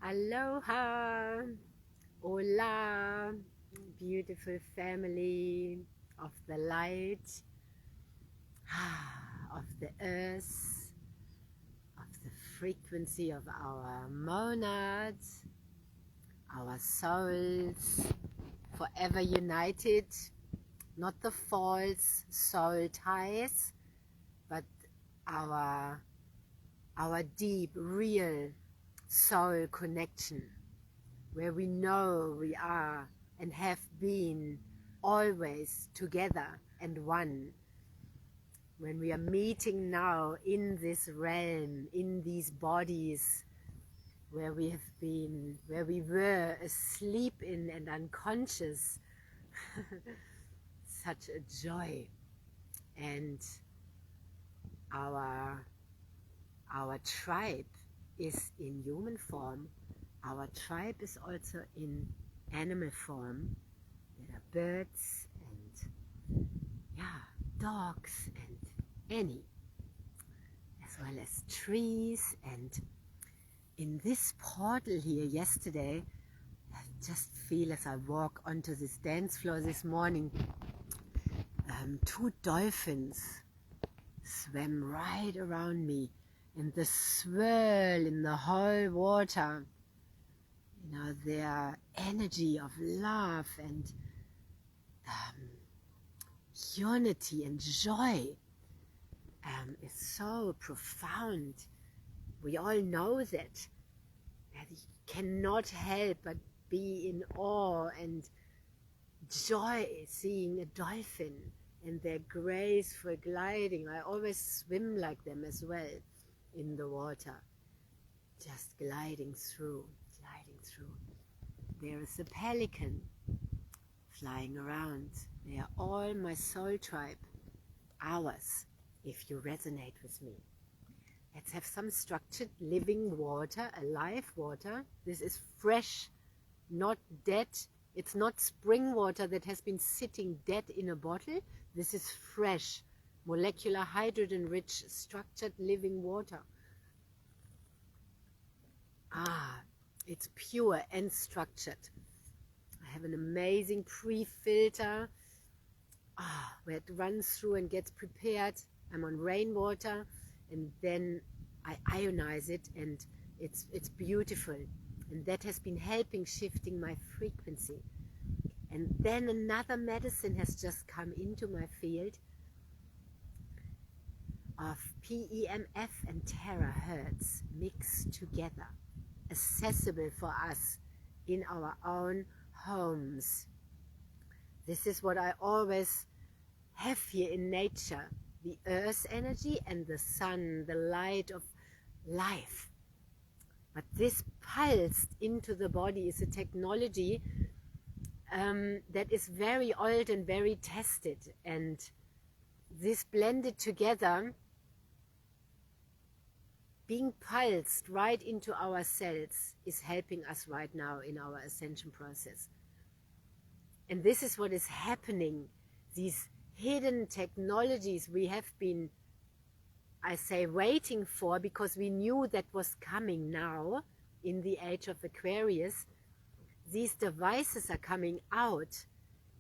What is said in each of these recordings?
Aloha, hola, beautiful family of the light, of the earth, of the frequency of our monads, our souls, forever united, not the false soul ties, but our deep, real soul connection, where we know we are and have been always together and one. When we are meeting now in this realm, in these bodies where we have been, where we were asleep in and unconscious, such a joy. And our tribe is in human form. Our tribe is also in animal form. There are birds and dogs and any, as well as trees. And in this portal here yesterday, I just feel as I walk onto this dance floor this morning, 2 dolphins swam right around me, and the swirl in the whole water, their energy of love and unity and joy is so profound. We all know that you cannot help but be in awe and joy seeing a dolphin and their graceful gliding. I always swim like them as well in the water, just gliding through. There is a pelican flying around. They are all my soul tribe, ours, if you resonate with me. Let's have some structured living water, alive water. This is fresh, not dead. It's not spring water that has been sitting dead in a bottle. This is fresh, molecular hydrogen-rich, structured living water. It's pure and structured. I have an amazing pre-filter where it runs through and gets prepared. I'm on rainwater, and then I ionize it, and it's beautiful. And that has been helping shifting my frequency. And then another medicine has just come into my field of PEMF and Tera Hertz mixed together, accessible for us in our own homes. This is what I always have here in nature, the earth energy and the sun, the light of life. But this pulsed into the body is a technology that is very old and very tested, and this blended together, being pulsed right into our cells, is helping us right now in our ascension process. And this is what is happening. These hidden technologies we have been, I say, waiting for, because we knew that was coming now in the age of Aquarius. These devices are coming out.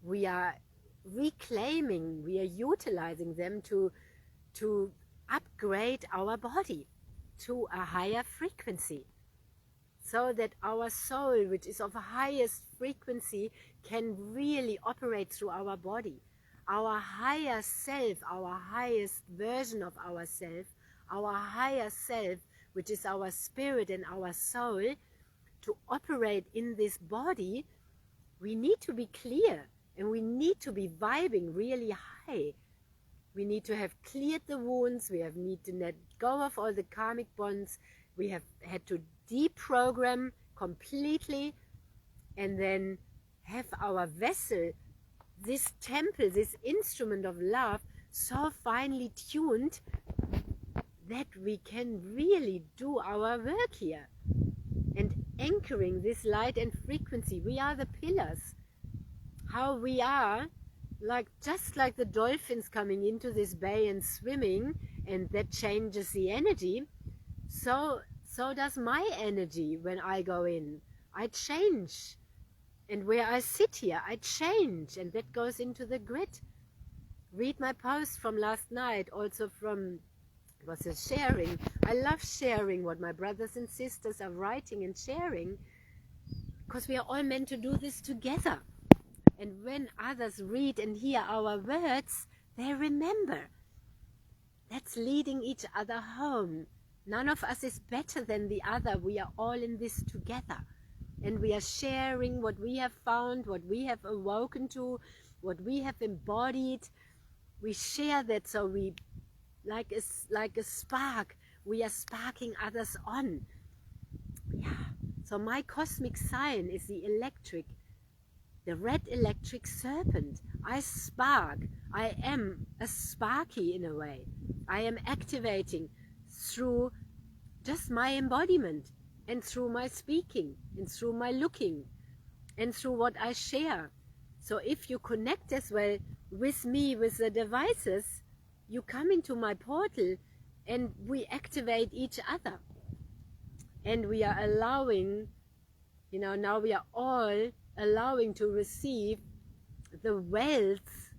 We are reclaiming, we are utilizing them to upgrade our body to a higher frequency, so that our soul, which is of highest frequency, can really operate through our body. Our higher self, our highest version of ourself, our higher self, which is our spirit and our soul, to operate in this body, we need to be clear, and we need to be vibing really high. We need to have cleared the wounds. We need to let go of all the karmic bonds. We have had to deprogram completely, and then have our vessel, this temple, this instrument of love, so finely tuned that we can really do our work here. And anchoring this light and frequency, we are the pillars. How we are, just like the dolphins coming into this bay and swimming, and that changes the energy. So so does my energy when I go in. I change. And where I sit here, I change. And that goes into the grid. Read my post from last night, also from, it was a sharing. I love sharing what my brothers and sisters are writing and sharing, because we are all meant to do this together. And when others read and hear our words, they remember. That's leading each other home. None of us is better than the other. We are all in this together. And we are sharing what we have found, what we have awoken to, what we have embodied. We share that, so we, like a spark, we are sparking others on. Yeah. So my cosmic sign is the electric, the red electric serpent. I spark. I am a sparky in a way. I am activating through just my embodiment, and through my speaking, and through my looking, and through what I share. So if you connect as well with me, with the devices, you come into my portal and we activate each other. And we are allowing, you know, now we are all allowing to receive the wealth,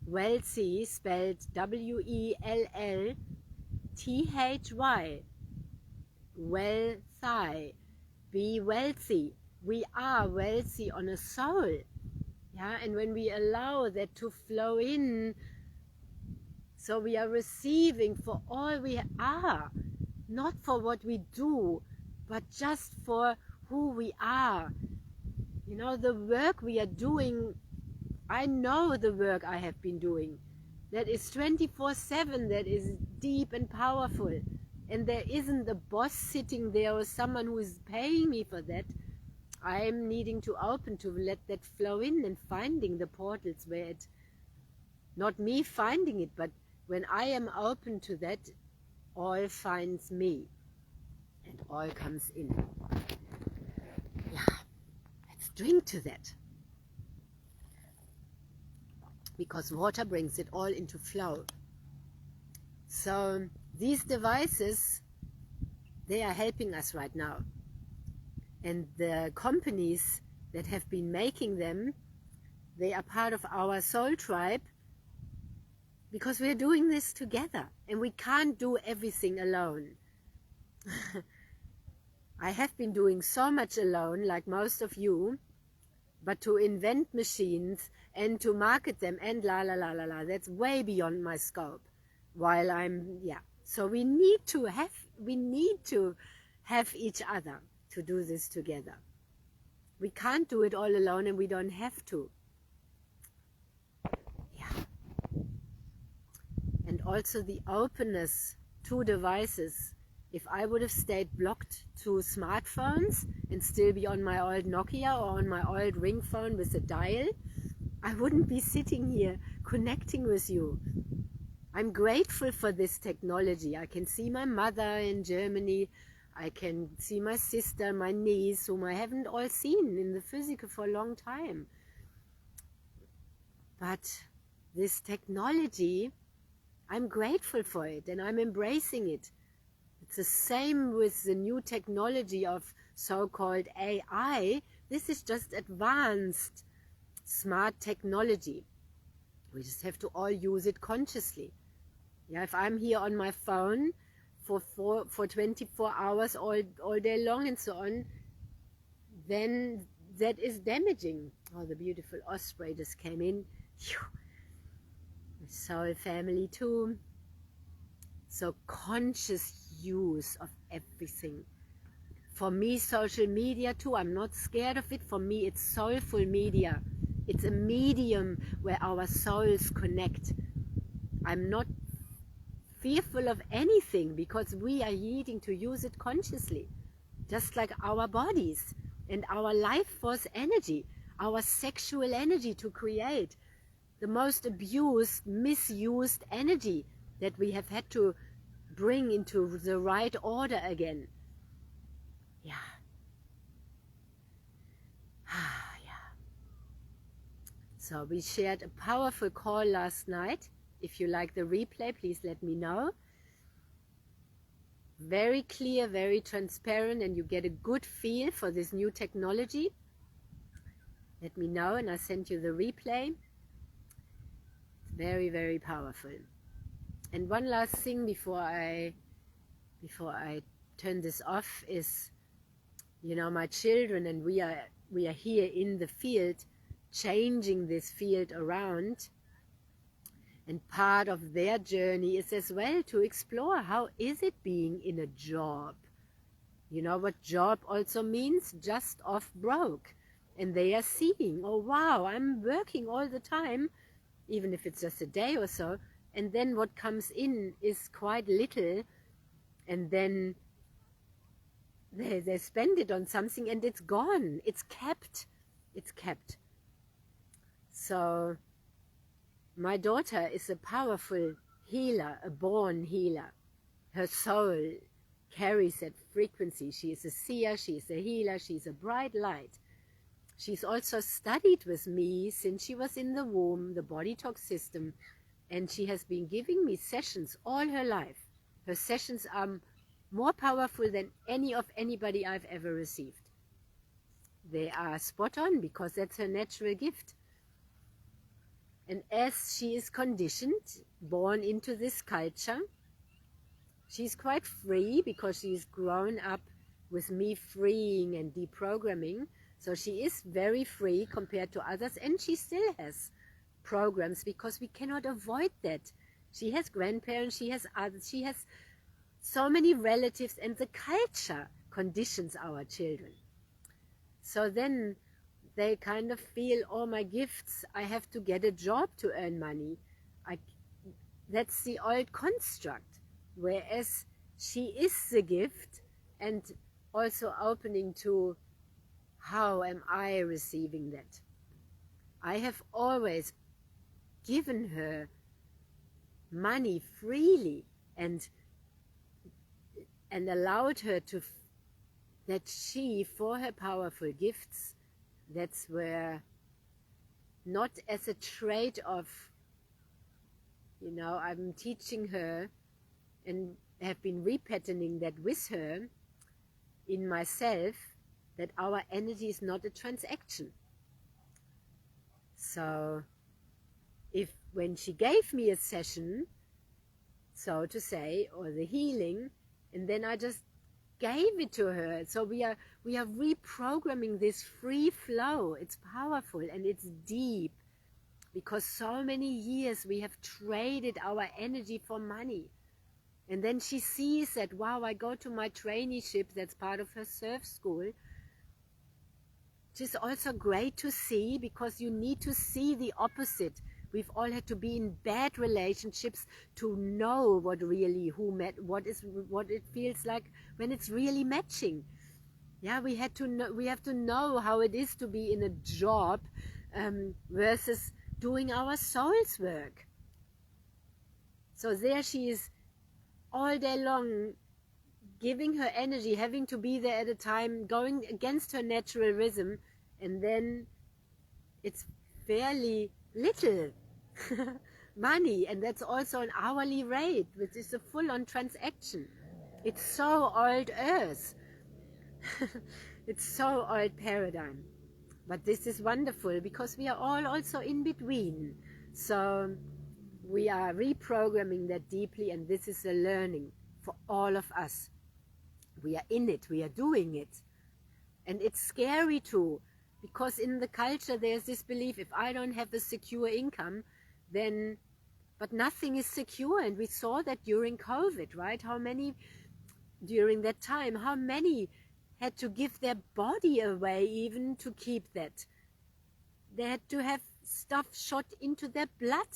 wealthy, spelled W-E-L-L-T-H-Y, wealthy, be wealthy. We are wealthy on a soul. Yeah, and when we allow that to flow in, so we are receiving for all we are, not for what we do, but just for who we are. You know, the work we are doing, I know the work I have been doing. That is 24/7, that is deep and powerful. And there isn't a boss sitting there or someone who is paying me for that. I'm needing to open to let that flow in and finding the portals where it, not me finding it, but when I am open to that, all finds me and all comes in. Yeah, let's drink to that. Because water brings it all into flow. So these devices, they are helping us right now. And the companies that have been making them, they are part of our soul tribe, because we're doing this together and we can't do everything alone. I have been doing so much alone, like most of you, but to invent machines and to market them and that's way beyond my scope. While I'm, yeah. So we need to have each other to do this together. We can't do it all alone, and we don't have to. Yeah. And also the openness to devices. If I would have stayed blocked to smartphones and still be on my old Nokia or on my old ring phone with a dial, I wouldn't be sitting here connecting with you. I'm grateful for this technology. I can see my mother in Germany. I can see my sister, my niece, whom I haven't all seen in the physical for a long time. But this technology, I'm grateful for it and I'm embracing it. It's the same with the new technology of so-called AI. This is just advanced, smart technology. We just have to all use it consciously. Yeah, if I'm here on my phone for 24 hours all day long and so on, then that is damaging. Oh, the beautiful osprey just came in. Phew. Soul family too. So conscious use of everything. For me, social media too, I'm not scared of it. For me, it's soulful media. It's a medium where our souls connect. I'm not fearful of anything, because we are needing to use it consciously, just like our bodies and our life force energy, our sexual energy to create the most abused, misused energy that we have had to bring into the right order again. Yeah. Yeah. So we shared a powerful call last night. If you like the replay, please let me know. very clear, very transparent, and you get a good feel for this new technology, let me know and I'll send you the replay. Very, very powerful. And one last thing before I turn this off is, you know, my children and we are here in the field, changing this field around. And part of their journey is as well to explore how is it being in a job. You know what job also means? Just off broke. And they are seeing, oh wow, I'm working all the time, even if it's just a day or so. And then what comes in is quite little. And then they spend it on something and it's gone. It's kept. It's kept. So my daughter is a powerful healer, a born healer. Her soul carries that frequency. She is a seer, she is a healer, she is a bright light. She's also studied with me since she was in the womb, the body talk system, and she has been giving me sessions all her life. Her sessions are more powerful than any of anybody I've ever received. They are spot on because that's her natural gift. And as she is conditioned, born into this culture, she's quite free because she's grown up with me freeing and deprogramming. So she is very free compared to others, and she still has programs because we cannot avoid that. She has grandparents, she has others, she has so many relatives, and the culture conditions our children. So then they kind of feel, oh, my gifts, I have to get a job to earn money. That's the old construct. Whereas she is the gift, and also opening to how am I receiving that. I have always given her money freely and allowed her to, that she, for her powerful gifts, that's where, not as a trade-off, you know, I'm teaching her and have been repatterning that with her in myself, that our energy is not a transaction. So if when she gave me a session, so to say, or the healing, and then I just gave it to her, so we are reprogramming this free flow. It's powerful and it's deep, because so many years we have traded our energy for money. And then she sees that, wow, I go to my traineeship, that's part of her surf school, which is also great to see, because you need to see the opposite. We've all had to be in bad relationships to know what really, what it feels like when it's really matching. Yeah, we have to know how it is to be in a job versus doing our soul's work. So there she is all day long, giving her energy, having to be there at a time, going against her natural rhythm, and then it's fairly little money, and that's also an hourly rate, which is a full-on transaction. It's so old earth. It's so old paradigm. But this is wonderful, because we are all also in between. So we are reprogramming that deeply, and this is a learning for all of us. We are in it, we are doing it. And it's scary too, because in the culture there's this belief, if I don't have a secure income, then, but nothing is secure. And we saw that during COVID, right? How many, during that time, how many had to give their body away even to keep that. They had to have stuff shot into their blood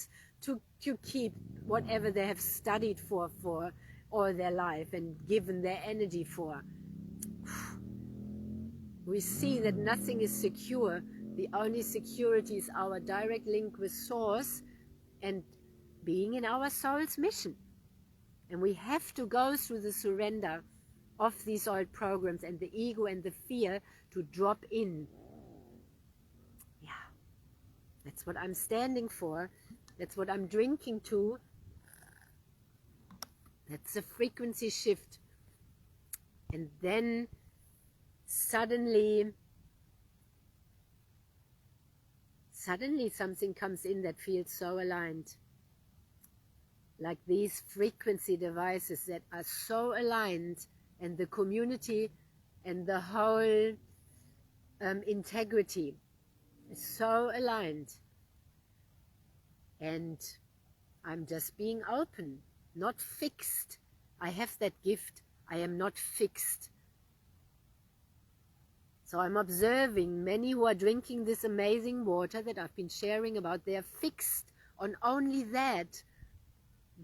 to keep whatever they have studied for all their life and given their energy for. We see that nothing is secure. The only security is our direct link with Source and being in our soul's mission. And we have to go through the surrender of these old programs and the ego and the fear to drop in. Yeah, that's what I'm standing for. That's what I'm drinking to. That's a frequency shift. And then suddenly something comes in that feels so aligned. Like these frequency devices that are so aligned, and the community and the whole integrity is so aligned. And I'm just being open, not fixed. I have that gift. I am not fixed. So I'm observing many who are drinking this amazing water that I've been sharing about. They are fixed on only that.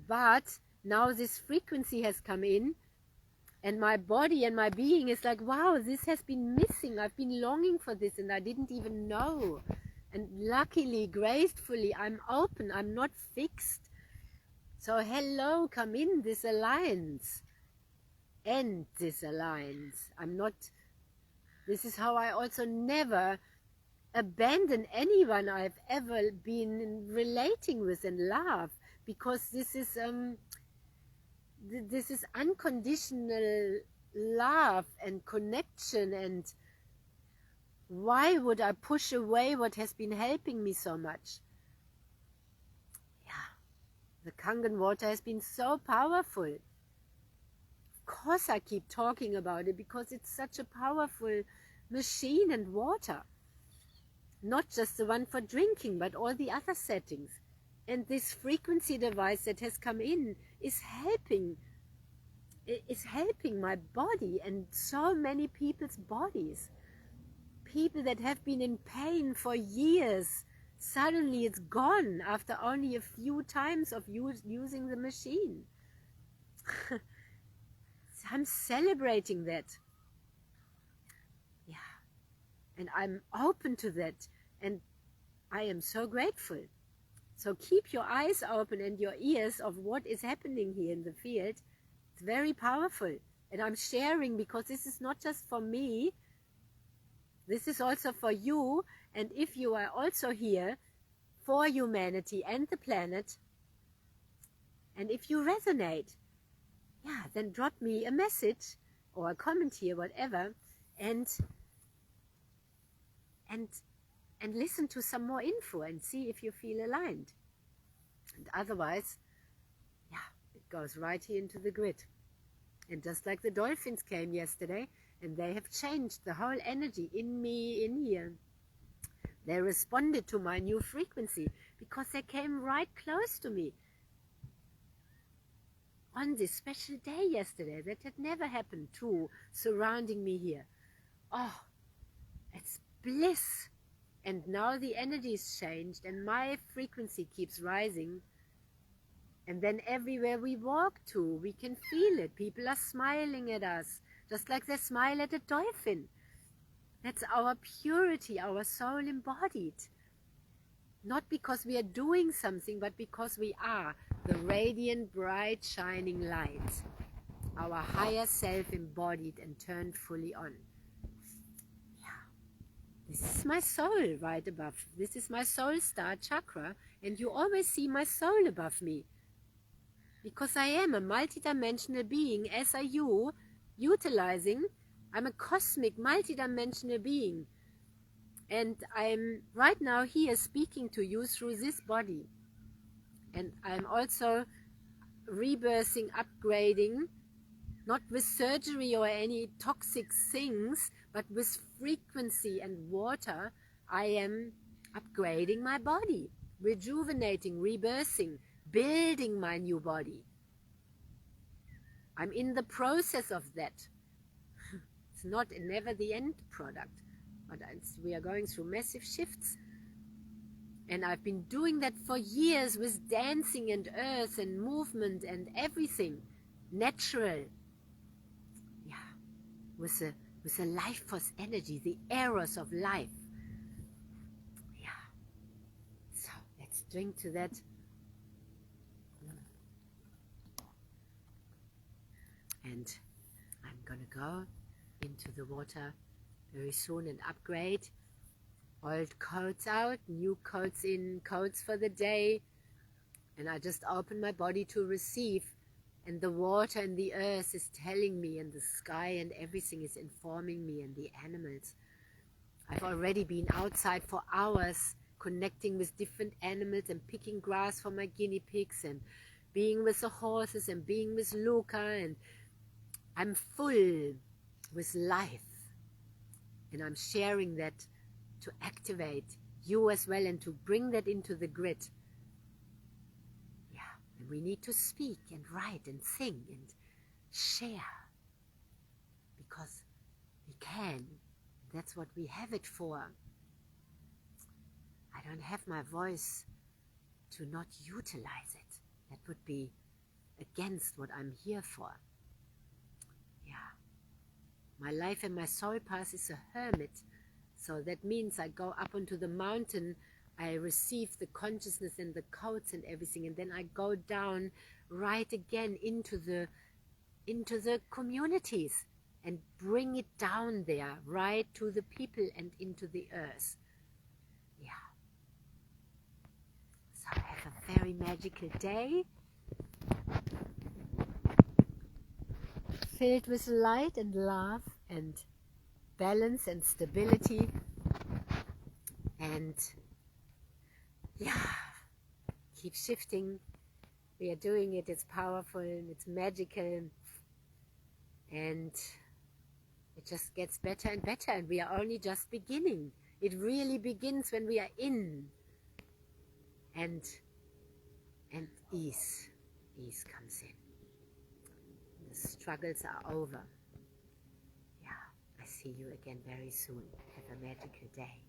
But now this frequency has come in, and my body and my being is like, wow, this has been missing. I've been longing for this and I didn't even know. And luckily, gracefully, I'm open. I'm not fixed. So hello, come in this alliance. End this alliance. I'm not... This is how I also never abandon anyone I've ever been relating with and love, because this is unconditional love and connection. And why would I push away what has been helping me so much? Yeah, the Kangen water has been so powerful. Of course I keep talking about it because it's such a powerful machine and water. Not just the one for drinking, but all the other settings. And this frequency device that has come in is helping my body and so many people's bodies. People that have been in pain for years, suddenly it's gone after only a few times of using the machine. I'm celebrating that. Yeah. And I'm open to that. And I am so grateful. So keep your eyes open and your ears of what is happening here in the field. It's very powerful. And I'm sharing because this is not just for me. This is also for you. And if you are also here for humanity and the planet, and if you resonate, yeah, then drop me a message or a comment here, whatever, and listen to some more info and see if you feel aligned. And otherwise, yeah, it goes right here into the grid. And just like the dolphins came yesterday, and they have changed the whole energy in me, in here. They responded to my new frequency because they came right close to me. On this special day yesterday that had never happened too, surrounding me here. Oh, it's bliss. And now the energy is changed and my frequency keeps rising. And then everywhere we walk to, we can feel it. People are smiling at us, just like they smile at a dolphin. That's our purity, our soul embodied. Not because we are doing something, but because we are the radiant, bright, shining light. Our higher self embodied and turned fully on. Yeah. This is my soul right above. This is my soul star chakra. And you always see my soul above me. Because I am a multidimensional being, as are you, utilizing. I'm a cosmic, multidimensional being. And I'm right now here speaking to you through this body. And I'm also rebirthing, upgrading, not with surgery or any toxic things, but with frequency and water. I am upgrading my body, rejuvenating, rebirthing, building my new body. I'm in the process of that. It's not never the end product, but we are going through massive shifts. And I've been doing that for years with dancing and earth and movement and everything. Natural. Yeah. With a life force energy, the eros of life. Yeah. So let's drink to that. And I'm gonna go into the water very soon and upgrade. Old coats out, new coats in, coats for the day. And I just open my body to receive and the water and the earth is telling me, and the sky and everything is informing me, and the animals. I've already been outside for hours connecting with different animals and picking grass for my guinea pigs and being with the horses and being with Luca, and I'm full with life, and I'm sharing that to activate you as well and to bring that into the grid. Yeah, and we need to speak and write and sing and share, because we can. That's what we have it for. I don't have my voice to not utilize it. That would be against what I'm here for. Yeah. My life and my soul path is a hermit. So that means I go up onto the mountain, I receive the consciousness and the codes and everything, and then I go down right again into the communities and bring it down there, right to the people and into the earth. Yeah. So have a very magical day, filled with light and love and balance and stability, and yeah, keep shifting. We are doing it. It's powerful and it's magical, and it just gets better and better, and we are only just beginning. It really begins when we are in, and ease comes in. The struggles are over. Yeah, I see you again very soon. Have a magical day.